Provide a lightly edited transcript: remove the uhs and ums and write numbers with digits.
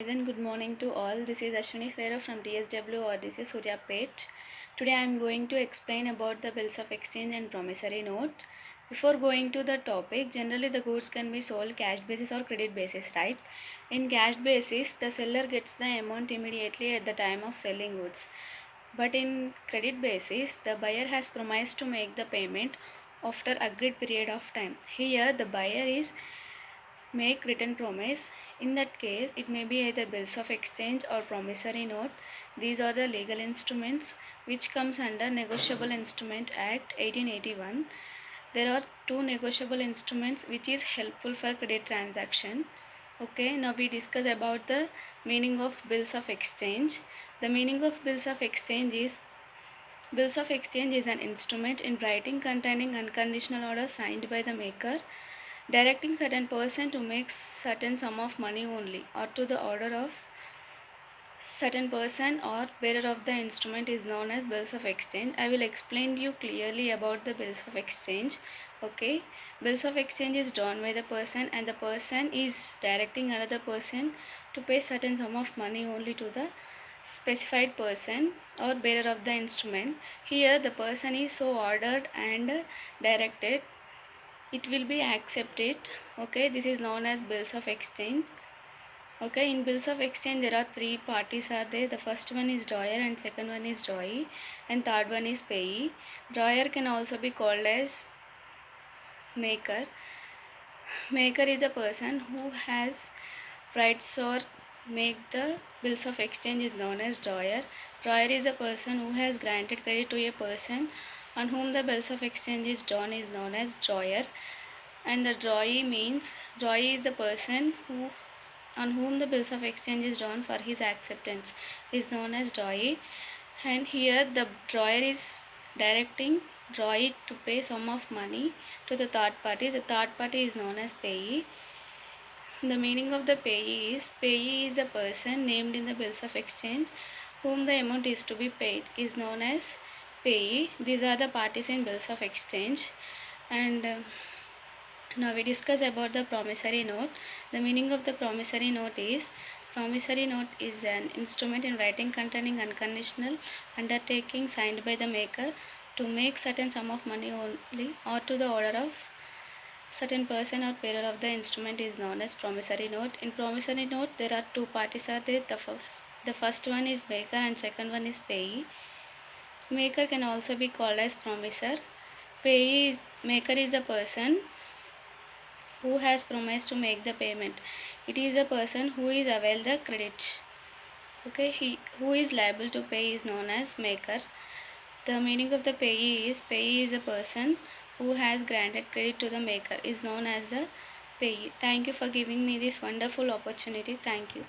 Pleasant good morning to all. This is Ashwini Swera from DSW or this is Suryapet. Today I am going to explain about the bills of exchange and promissory note. Before going to the topic, generally the goods can be sold cash basis or credit basis, right? In cash basis, the seller gets the amount immediately at the time of selling goods. But in credit basis, the buyer has promised to make the payment after agreed period of time. Here the buyer is make written promise. In that case, it may be either bills of exchange or promissory note. These are the legal instruments which comes under Negotiable Instrument Act 1881. There are two negotiable instruments which is helpful for credit transaction. Okay, now we discuss about the meaning of bills of exchange. The meaning of bills of exchange is bills of exchange is an instrument in writing containing unconditional order signed by the maker directing certain person to make certain sum of money only or to the order of certain person or bearer of the instrument is known as bills of exchange. I will explain you clearly about the bills of exchange. Okay, bills of exchange is drawn by the person and the person is directing another person to pay certain sum of money only to the specified person or bearer of the instrument. Here the person is so ordered and directed, it will be accepted. Okay, this is known as bills of exchange. Okay, in bills of exchange there are three parties are there. The first one is drawer and second one is drawee and third one is payee. Drawer can also be called as maker. Maker is a person who has rights or make the bills of exchange is known as drawer. Drawer is a person who has granted credit to a person on whom the bills of exchange is drawn is known as drawer. And the drawee is the person who on whom the bills of exchange is drawn for his acceptance is known as drawee. And here the drawer is directing drawee to pay sum of money to the third party. The third party is known as payee. The meaning of the payee is the person named in the bills of exchange whom the amount is to be paid is known as payee. These are the parties in bills of exchange. And now we discuss about the promissory note. The meaning of the promissory note is an instrument in writing containing unconditional undertaking signed by the maker to make certain sum of money only or to the order of certain person or bearer of the instrument is known as promissory note. In promissory note there are two parties are there. The first one is maker and second one is payee. Maker can also be called as promisor. Maker is a person who has promised to make the payment. It is a person who is avail the credit. Okay, he who is liable to pay is known as maker. The meaning of the payee is a person who has granted credit to the maker is known as the payee. Thank you for giving me this wonderful opportunity. Thank you.